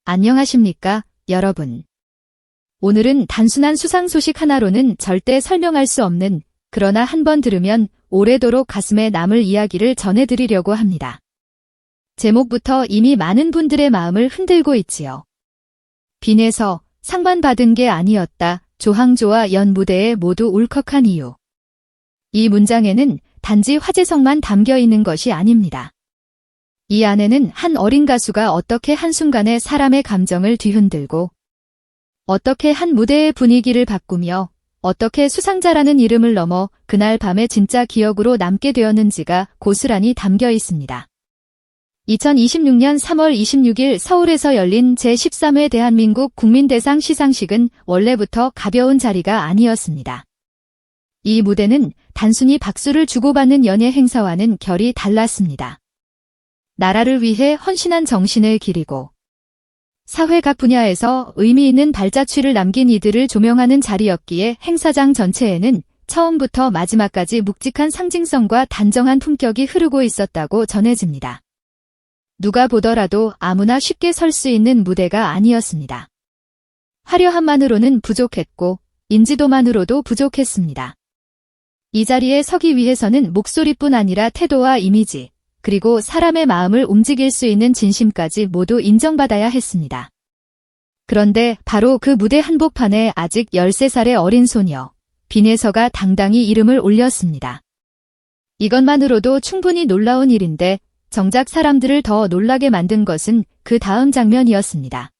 안녕하십니까, 여러분. 오늘은 단순한 수상 소식 하나로는 절대 설명할 수 없는, 그러나 한번 들으면 오래도록 가슴에 남을 이야기를 전해드리려고 합니다. 제목부터 이미 많은 분들의 마음을 흔들고 있지요. 빈에서 상만 받은 게 아니었다. 조항조와 연 무대에 모두 울컥한 이유. 이 문장에는 단지 화제성만 담겨 있는 것이 아닙니다. 이 안에는 한 어린 가수가 어떻게 한순간에 사람의 감정을 뒤흔들고 어떻게 한 무대의 분위기를 바꾸며 어떻게 수상자라는 이름을 넘어 그날 밤의 진짜 기억으로 남게 되었는지가 고스란히 담겨 있습니다. 2026년 3월 26일 서울에서 열린 제13회 대한민국 국민대상 시상식은 원래부터 가벼운 자리가 아니었습니다. 이 무대는 단순히 박수를 주고받는 연예 행사와는 결이 달랐습니다. 나라를 위해 헌신한 정신을 기리고 사회 각 분야에서 의미 있는 발자취를 남긴 이들을 조명하는 자리였기에 행사장 전체에는 처음부터 마지막까지 묵직한 상징성과 단정한 품격이 흐르고 있었다고 전해집니다. 누가 보더라도 아무나 쉽게 설 수 있는 무대가 아니었습니다. 화려함만으로는 부족했고 인지도만으로도 부족했습니다. 이 자리에 서기 위해서는 목소리뿐 아니라 태도와 이미지, 그리고 사람의 마음을 움직일 수 있는 진심까지 모두 인정받아야 했습니다. 그런데 바로 그 무대 한복판에 아직 13살의 어린 소녀, 빈에서가 당당히 이름을 올렸습니다. 이것만으로도 충분히 놀라운 일인데 정작 사람들을 더 놀라게 만든 것은 그 다음 장면이었습니다.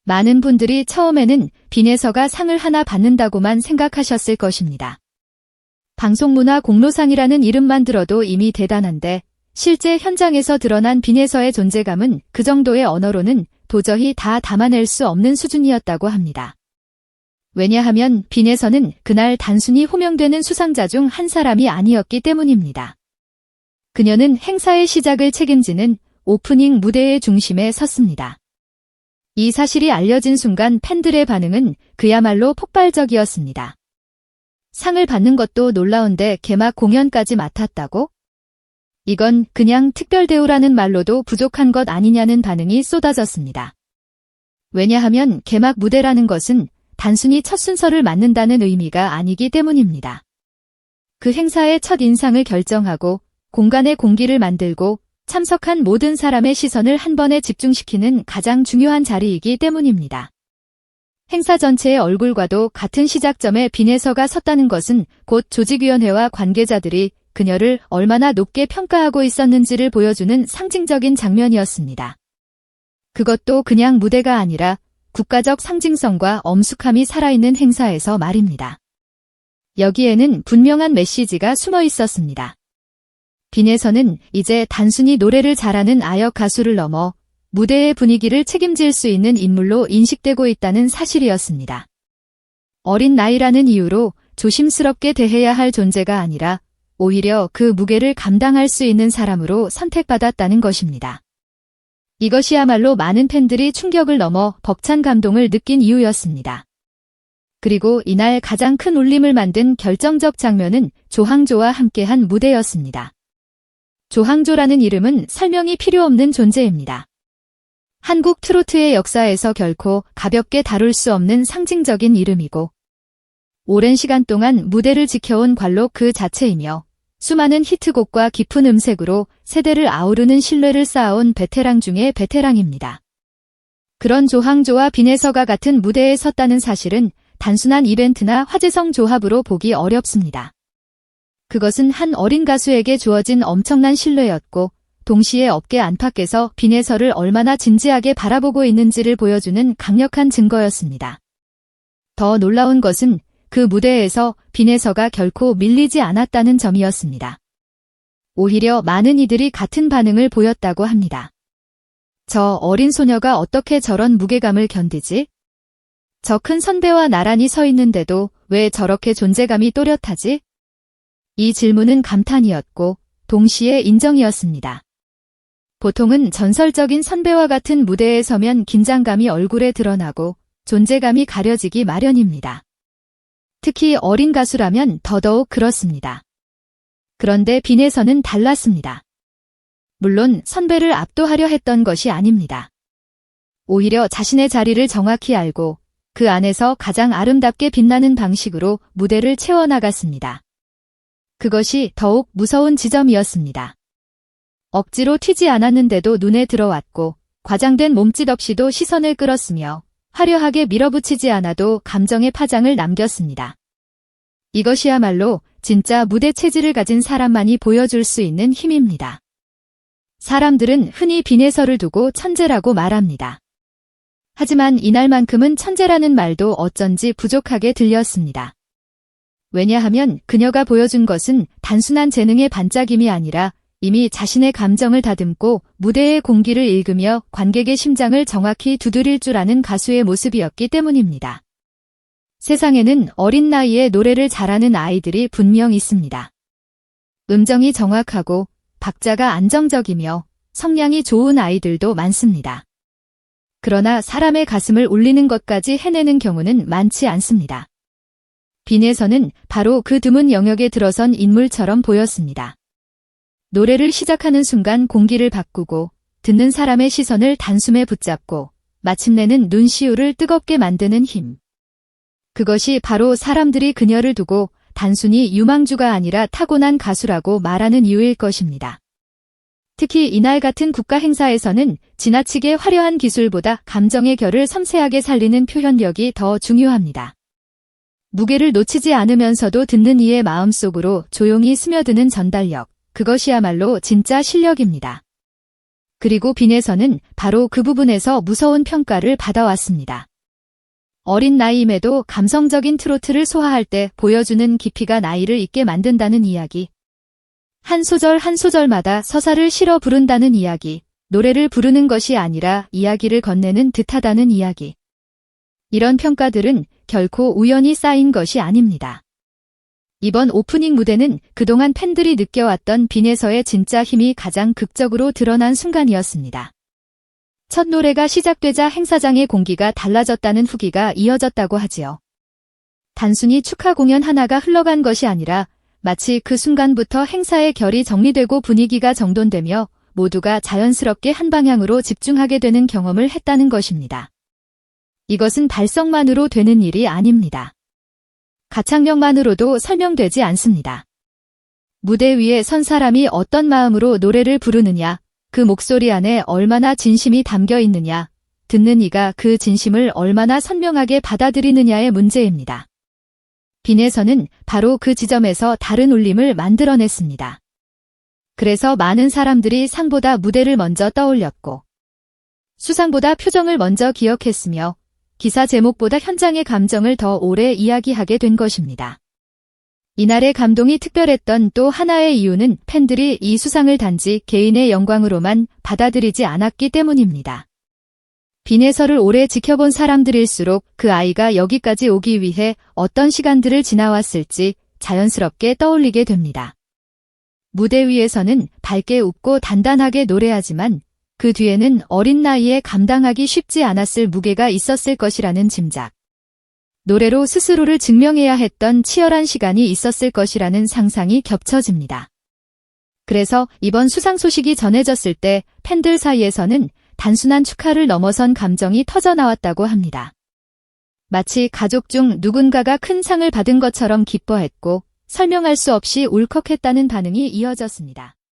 많은 분들이 처음에는 빈에서가 상을 하나 받는다고만 생각하셨을 것입니다. 방송문화 공로상이라는 이름만 들어도 이미 대단한데 실제 현장에서 드러난 빈에서의 존재감은 그 정도의 언어로는 도저히 다 담아낼 수 없는 수준이었다고 합니다. 왜냐하면 빈에서는 그날 단순히 호명되는 수상자 중 한 사람이 아니었기 때문입니다. 그녀는 행사의 시작을 책임지는 오프닝 무대의 중심에 섰습니다. 이 사실이 알려진 순간 팬들의 반응은 그야말로 폭발적이었습니다. 상을 받는 것도 놀라운데 개막 공연까지 맡았다고? 이건 그냥 특별대우라는 말로도 부족한 것 아니냐는 반응이 쏟아졌습니다. 왜냐하면 개막 무대라는 것은 단순히 첫 순서를 맡는다는 의미가 아니기 때문입니다. 그 행사의 첫 인상을 결정하고 공간의 공기를 만들고 참석한 모든 사람의 시선을 한 번에 집중시키는 가장 중요한 자리이기 때문입니다. 행사 전체의 얼굴과도 같은 시작점에 빈에서가 섰다는 것은 곧 조직위원회와 관계자들이 그녀를 얼마나 높게 평가하고 있었는지를 보여주는 상징적인 장면이었습니다. 그것도 그냥 무대가 아니라 국가적 상징성과 엄숙함이 살아있는 행사에서 말입니다. 여기에는 분명한 메시지가 숨어 있었습니다. 빈에서는 이제 단순히 노래를 잘하는 아역 가수를 넘어 무대의 분위기를 책임질 수 있는 인물로 인식되고 있다는 사실이었습니다. 어린 나이라는 이유로 조심스럽게 대해야 할 존재가 아니라 오히려 그 무게를 감당할 수 있는 사람으로 선택받았다는 것입니다. 이것이야말로 많은 팬들이 충격을 넘어 벅찬 감동을 느낀 이유였습니다. 그리고 이날 가장 큰 울림을 만든 결정적 장면은 조항조와 함께한 무대였습니다. 조항조라는 이름은 설명이 필요 없는 존재입니다. 한국 트로트의 역사에서 결코 가볍게 다룰 수 없는 상징적인 이름이고 오랜 시간 동안 무대를 지켜온 관록 그 자체이며 수많은 히트곡과 깊은 음색으로 세대를 아우르는 신뢰를 쌓아온 베테랑 중의 베테랑입니다. 그런 조항조와 빈에서가 같은 무대에 섰다는 사실은 단순한 이벤트나 화제성 조합으로 보기 어렵습니다. 그것은 한 어린 가수에게 주어진 엄청난 신뢰였고 동시에 업계 안팎에서 빈에서를 얼마나 진지하게 바라보고 있는지를 보여주는 강력한 증거였습니다. 더 놀라운 것은 그 무대에서 빈에서가 결코 밀리지 않았다는 점이었습니다. 오히려 많은 이들이 같은 반응을 보였다고 합니다. 저 어린 소녀가 어떻게 저런 무게감을 견디지? 저 큰 선배와 나란히 서 있는데도 왜 저렇게 존재감이 또렷하지? 이 질문은 감탄이었고 동시에 인정이었습니다. 보통은 전설적인 선배와 같은 무대에 서면 긴장감이 얼굴에 드러나고 존재감이 가려지기 마련입니다. 특히 어린 가수라면 더더욱 그렇습니다. 그런데 빈에서는 달랐습니다. 물론 선배를 압도하려 했던 것이 아닙니다. 오히려 자신의 자리를 정확히 알고 그 안에서 가장 아름답게 빛나는 방식으로 무대를 채워나갔습니다. 그것이 더욱 무서운 지점이었습니다. 억지로 튀지 않았는데도 눈에 들어왔고 과장된 몸짓 없이도 시선을 끌었으며 화려하게 밀어붙이지 않아도 감정의 파장을 남겼습니다. 이것이야말로 진짜 무대 체질을 가진 사람만이 보여줄 수 있는 힘입니다. 사람들은 흔히 빈에서를 두고 천재라고 말합니다. 하지만 이날만큼은 천재라는 말도 어쩐지 부족하게 들렸습니다. 왜냐하면 그녀가 보여준 것은 단순한 재능의 반짝임이 아니라 이미 자신의 감정을 다듬고 무대의 공기를 읽으며 관객의 심장을 정확히 두드릴 줄 아는 가수의 모습이었기 때문입니다. 세상에는 어린 나이에 노래를 잘하는 아이들이 분명 있습니다. 음정이 정확하고 박자가 안정적이며 성량이 좋은 아이들도 많습니다. 그러나 사람의 가슴을 울리는 것까지 해내는 경우는 많지 않습니다. 빈에서는 바로 그 드문 영역에 들어선 인물처럼 보였습니다. 노래를 시작하는 순간 공기를 바꾸고 듣는 사람의 시선을 단숨에 붙잡고 마침내는 눈시울을 뜨겁게 만드는 힘. 그것이 바로 사람들이 그녀를 두고 단순히 유망주가 아니라 타고난 가수라고 말하는 이유일 것입니다. 특히 이날 같은 국가 행사에서는 지나치게 화려한 기술보다 감정의 결을 섬세하게 살리는 표현력이 더 중요합니다. 무게를 놓치지 않으면서도 듣는 이의 마음속으로 조용히 스며드는 전달력, 그것이야말로 진짜 실력입니다. 그리고 빈에서는 바로 그 부분에서 무서운 평가를 받아왔습니다. 어린 나이임에도 감성적인 트로트를 소화할 때 보여주는 깊이가 나이를 있게 만든다는 이야기. 한 소절 한 소절마다 서사를 실어 부른다는 이야기, 노래를 부르는 것이 아니라 이야기를 건네는 듯하다는 이야기. 이런 평가들은 결코 우연히 쌓인 것이 아닙니다. 이번 오프닝 무대는 그동안 팬들이 느껴왔던 빈에서의 진짜 힘이 가장 극적으로 드러난 순간이었습니다. 첫 노래가 시작되자 행사장의 공기가 달라졌다는 후기가 이어졌다고 하지요. 단순히 축하 공연 하나가 흘러간 것이 아니라 마치 그 순간부터 행사의 결이 정리되고 분위기가 정돈되며 모두가 자연스럽게 한 방향으로 집중하게 되는 경험을 했다는 것입니다. 이것은 발성만으로 되는 일이 아닙니다. 가창력만으로도 설명되지 않습니다. 무대 위에 선 사람이 어떤 마음으로 노래를 부르느냐, 그 목소리 안에 얼마나 진심이 담겨 있느냐, 듣는 이가 그 진심을 얼마나 선명하게 받아들이느냐의 문제입니다. 빈에서는 바로 그 지점에서 다른 울림을 만들어냈습니다. 그래서 많은 사람들이 상보다 무대를 먼저 떠올렸고 수상보다 표정을 먼저 기억했으며 기사 제목보다 현장의 감정을 더 오래 이야기하게 된 것입니다. 이날의 감동이 특별했던 또 하나의 이유는 팬들이 이 수상을 단지 개인의 영광으로만 받아들이지 않았기 때문입니다. 빈에서를 오래 지켜본 사람들일수록 그 아이가 여기까지 오기 위해 어떤 시간들을 지나왔을지 자연스럽게 떠올리게 됩니다. 무대 위에서는 밝게 웃고 단단하게 노래하지만 그 뒤에는 어린 나이에 감당하기 쉽지 않았을 무게가 있었을 것이라는 짐작. 노래로 스스로를 증명해야 했던 치열한 시간이 있었을 것이라는 상상이 겹쳐집니다. 그래서 이번 수상 소식이 전해졌을 때 팬들 사이에서는 단순한 축하를 넘어선 감정이 터져나왔다고 합니다. 마치 가족 중 누군가가 큰 상을 받은 것처럼 기뻐했고 설명할 수 없이 울컥했다는 반응이 이어졌습니다.